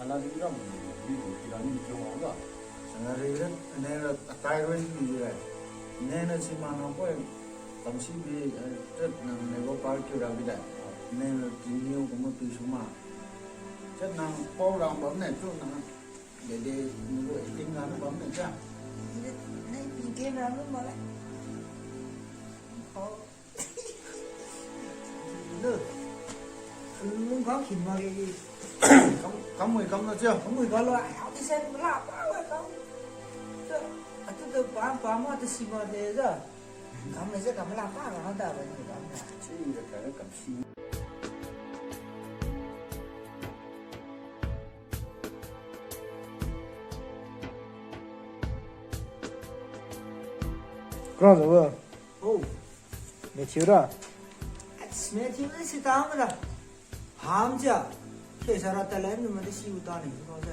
산나리랑 미국이라는 경우가 산나리는 내가 타이완 이래 내가 지만한 거에 감시비 뜻난 내가 발표라비다 내가 진료 como 비수마 뜻난 포랑 범네 쪽난 để 누구 에이팅 가는 범네 자 này bị kia ra luôn mà đấy khó được luôn có hình mà cái gì không mười không đâu chưa không mười có loại áo thì xem nó làm bao vậy không tôi bám mà tôi xì mà thế giờ cảm này sẽ cảm làm bao là nó đỡ vậy người bám này chứ là cái cảm xúc 그럼 저거 ô 내 치우라 mẹ thiếu cái gì tao mà là hám chưa khi sao ra tay lên mà cái siêu tao này có gì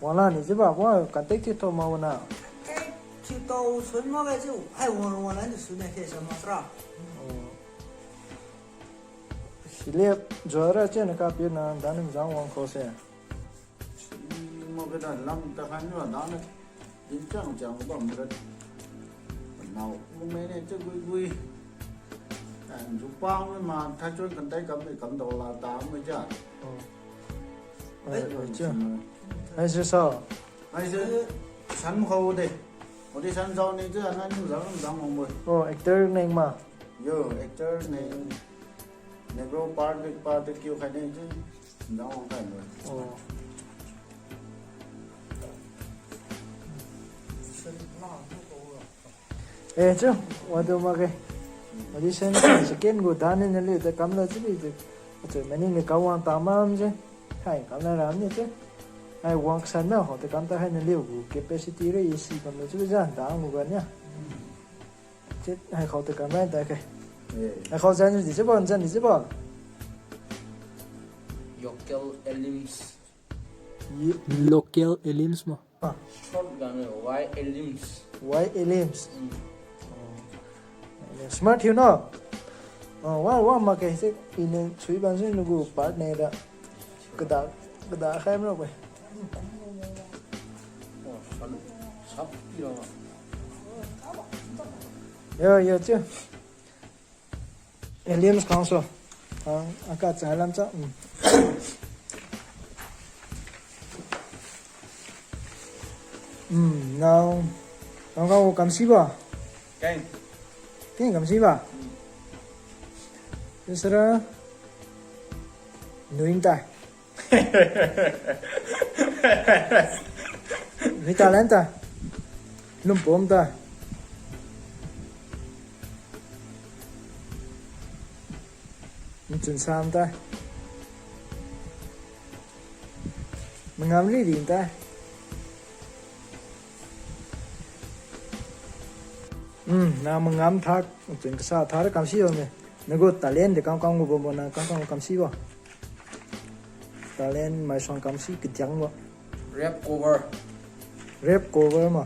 원하 니 집아 뭐 간택티 또 마오나 cái chiều tàu xuân mà cái chứ ai muốn lấy được xuân này thì sao mà ra 실례 저라 쟤는 카피나 다는 장원 코세 một cái đàn lâm ta hay nữa nó đến chẳng chẳng có bằng một nào hôm nay này chơi vui vui chụp bao mà thay cho cần tay cầm đầu là 8 mới chả chưa hay sao hay chứ sẵn khâu đi một đi sẵn rau này chứ anh ăn giống mọi người actor này mà giờ actor này này bro part kêu khai này chứ giống không phải rồi 에, 저 와도 막에 어디 선 스캔 거 다는 일이 더 감라지 이제 저 매닝이 가wan tamam제 하이 감라람니 저 ai quăng sân nào họ tự cảm ta hay là liều của capacity đấy gì còn nó chưa ra đã một gần nhá chết hay họ tự cảm thấy tại cái hay họ dân thì chứ bọn dân thì chứ bọn local elims local elims mà shotgun white elims white elims smart hiểu nó wa mà cái sẽ in suy ban sinh nó part này đã cái đã khai nó vậy sắp 이런 여 chứ elims council 아까 잘람 자 nào nó cầm xí bà 깽 cái cầm xí bà Terus nuin ta nuin ta len ta lumpom ta chun sam ta mengamli din ta na mengam thak chun sa thar kam si ome nego talent de kang kang go na kang kam si ba talent mai song kam si kityang ba rap cover mà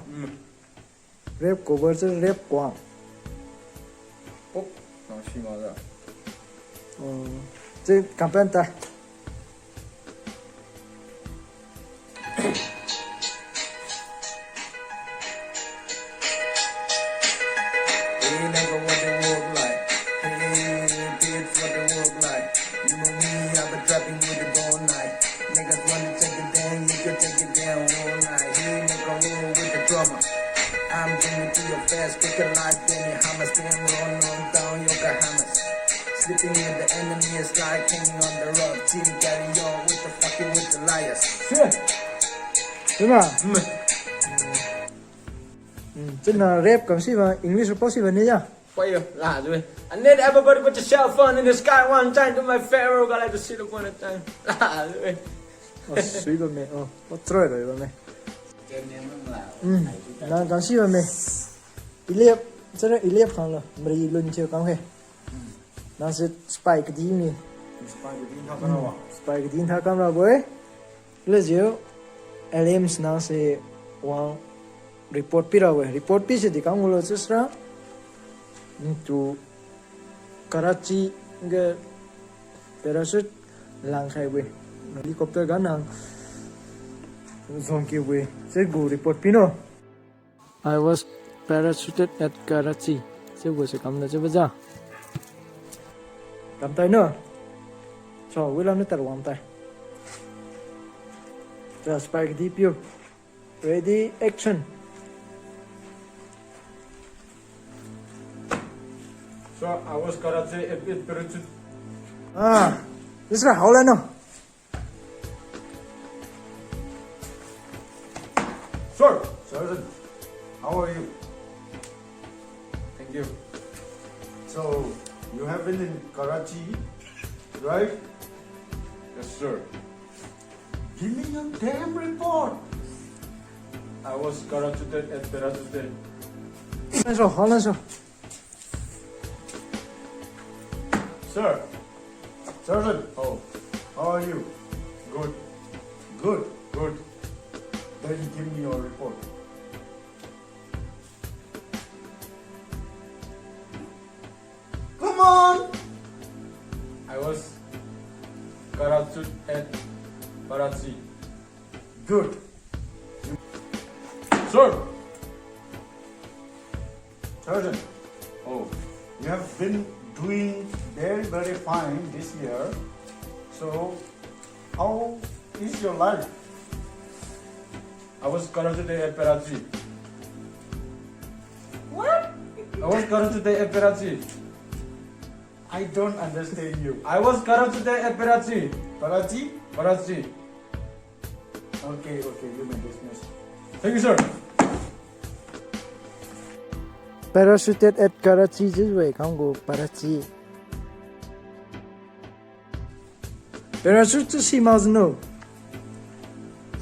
rap cover chứ rap quang 꼭 심하다 chứ campaign ta I'm dreaming through your fast, quicker life than your Hamas. Damn, rolling on down your Bahamas. Sleeping with the enemy is like hanging on the rock. Team carry on with the fucking with the liars. đúng không? Chứ là rap cầm si mà English possible nữa nhá. quay rồi là rồi I need everybody put your cell phone in the sky one time to my pharaoh got like to see the one time là rồi suy vào mẹ, có trôi rồi vào mẹ. game này mình là là cầm si vào mẹ. Ilip, chứ là Ilip không là, mày luôn chưa có hết. Nó sẽ spike đi nè. Spike đi thằng camera với. Lấy chiếu, LMs nó sẽ wang report pi rồi, report pi sẽ đi cắm ngồi chứ sao? Tu Karachi cái parachute lang khai với helicopter gan ang zone ke way se go report pino I was parachuted at Karachi se go se kam na che baja kam tai no so wilam ne tar wam tai just spike deep you ready action So I was Karachi at parachute. this is how la no Sir, Sergeant, how are you? thank you. So, you have been in Karachi, right? Yes, sir. Give me your damn report. I was parachuted at parachute. so how la so Sir, Sergeant, oh, how are you? good, Good. good. Then give me your report. Come on! I was parachuted at Karachi. Good. Sir, Sergeant, oh, you have been doing very, very fine this year. So, how is your life? I was parachuted at Karachi. What? I was parachuted at Karachi. I don't understand you. I was parachuted at Karachi. Karachi? Karachi. Okay, you may dismiss. Thank you, sir. parachuted at Karachi just way come go Karachi parachute to see mouse no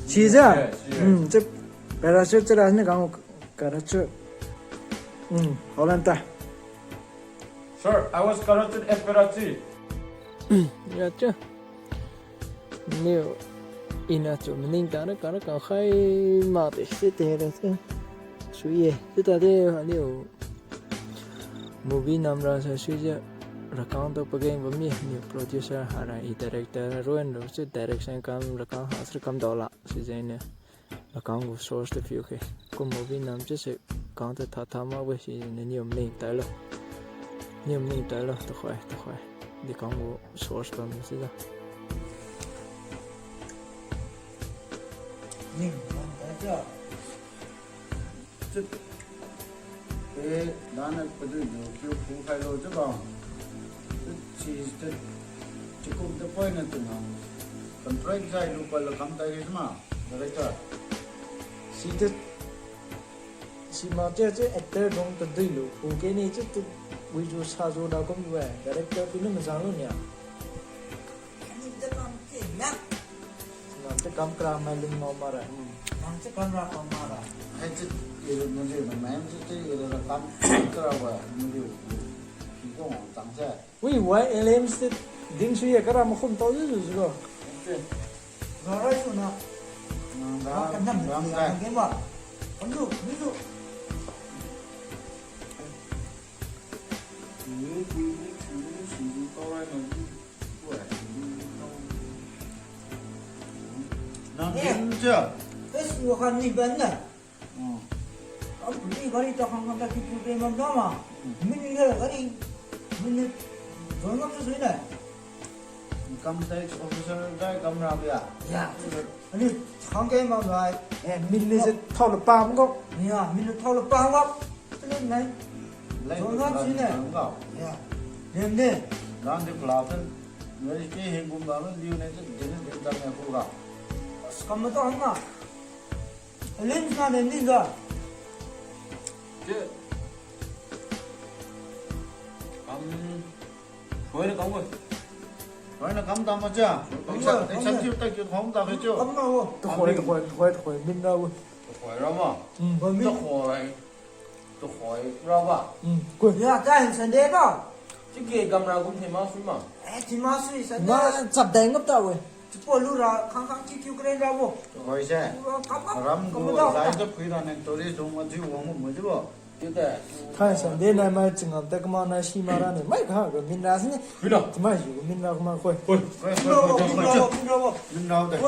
she's a chip parachute to rasne come Karachi Holanta Sir, I was parachuted at Karachi. ya chứ nếu ina cho mình ta nó có khai mà để sẽ thế là chứ suy thế ta thế nếu movie nam ra sa suy ja rakang to pageng bami ni producer hara I director roen ro se direction kam rakang hasr kam dola si jaine rakang go source the few ke ko movie nam che se kang ta tha ma we si ne niom ning ta lo to khoi di kang go source kam si da ning ta ja 에 나는 그들 그 부활로 저거 저 조금 더 보이는 동안 컨트랙트 사이 루발로 감다게 좀 그랬죠. 시드 시마제 제 액터 동 tadilo okay ni che tu video sa zo da kom we director pin ma jang lo nya Ani de kam ke na. na te kam kra ma lim no mara Nam se kan ra kam mara. 하여튼 이런 문제는 맨주도 이런 감 그러고 문제 이거 당자 wi wai elem se ding su ye kara ma khum to ju ju lo Ro ra su na. Ra kan nam ni ya ke ba. Kan du, ni du. 난 진짜 Es wo kan ni ban na. Am ni gari ta kan ta ki pu man da ma. Min ni gari. Min zo ngam su na. 컴택스 오피서가 감나비야. Ya. Ani khang ke ma ba. min ni se thol pa m go Ni ya, min thau la pa ngap. Ni nai. 가 Ya. Nen de. 나한테 플라튼 왜 이렇게 행군가는 리오네서 되는 된다며 보가. Kam ta han na. Len na nen ni ga. 보이는 강군. 너희는 감도 안 맞자. 참치를 딱 홍다 그랬죠? Kam na wo. to khoi min ra wo 보이라마. Ba mi. 또 호이. 또 호이. 그러봐. ko Ya ta han san de ga. Sige, kamera cũng thấy máu phim mà. Ti ma su san ma de. chap dai ngap ta we Po lu ra khang khang ki kyu kren ra wo. 또 호이세. Kam kam. 람고 라이저 부이다는 또리 좀 가지고 오면 뭐지 뭐. Kita. tha san de na ma ching am ta ma na shi ma ra ne mai kha go min ra ne Bila. ma ju min ra ma khoi Ôi, Lo lo lo 들어봐. 눈 나오대.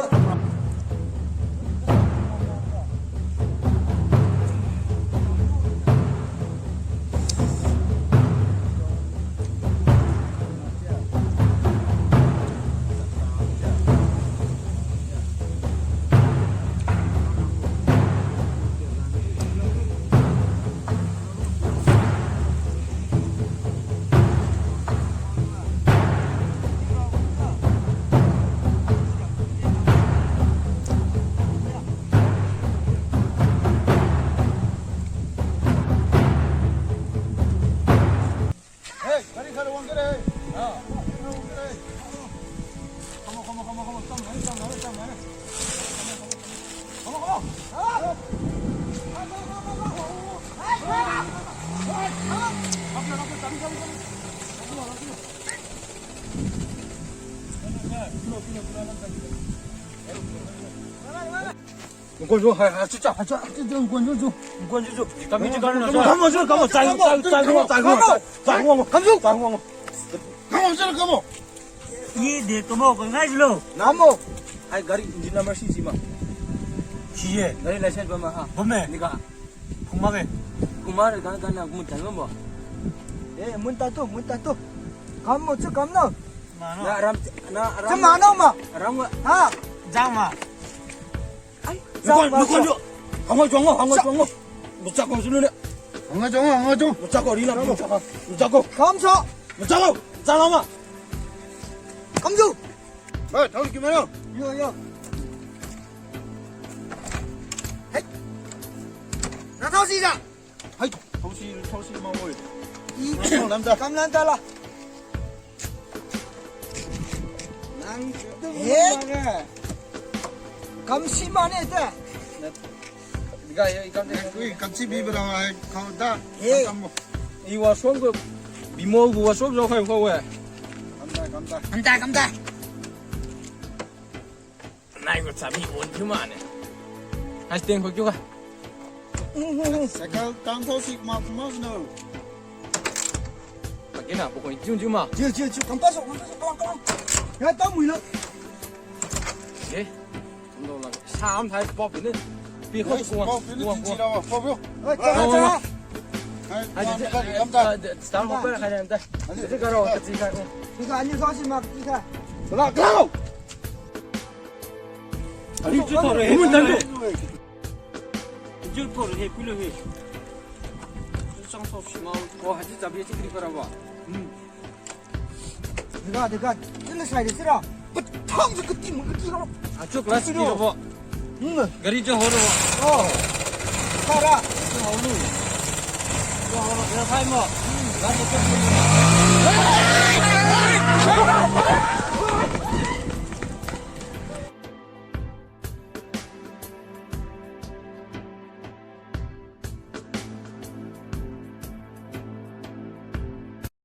你滚住，还这这这滚出去，你滚出去，你赶紧去干了，干嘛这干嘛？站我，这干嘛？ये देखो मो कंगाई लो 나무. ai gari engine number CC ma किए gari license ba ma ha बमे nika कुमावे kumar gan gan na gumun tan mo 예, 문 닫어, 문 닫어. 감모, 저 감나. मानो na ram 저 많아, 마. ram 아, जामा 你滚住，行我撞我，行我撞我，我砸过去了， 엉어종. 我砸过你了，你砸过， 감사. 我砸过，砸了吗？ 감주. 아, 다음 기면요. 요, 요. 헤이. 나타오 시작. 하이, 정신 마모이. 이 남자. 감란달라. 예. 감시만 했다. 니가 이거 그 같이 비브랑 가다. 예. 이와 수업 미모고 수업 좀 해봐 왜? 간다. 간다, 간다. 나 이거 잠이 온주만 해. 다시 땡 거기 가. 색깔 땀소식 마스마스노. 밖에나 보고 이쯤쯤아. 저, 감빠서, 가만. 야, 땀 물려. 예. 좀더 올라. 3台 뽑히는 비호 구원. 지라와 뽑여. 자. 감다. 다음 거 빨리 가야 된다. 이제 가라. 같이 가. 이거 안녕서 하지 마, 이거. 가. 아니 좋다. 몸을 달고. जो पर है कुलो है 상수 없이 뭐 하지 잡이 찍기 거라고. 내가 찔러 사야 돼, 쓰라. 그 탕수 그 띠문 그 띠로. 아주 클래식 이거. 거리 좀 허러. 가라. 그냥 파이 뭐. 나도 좀.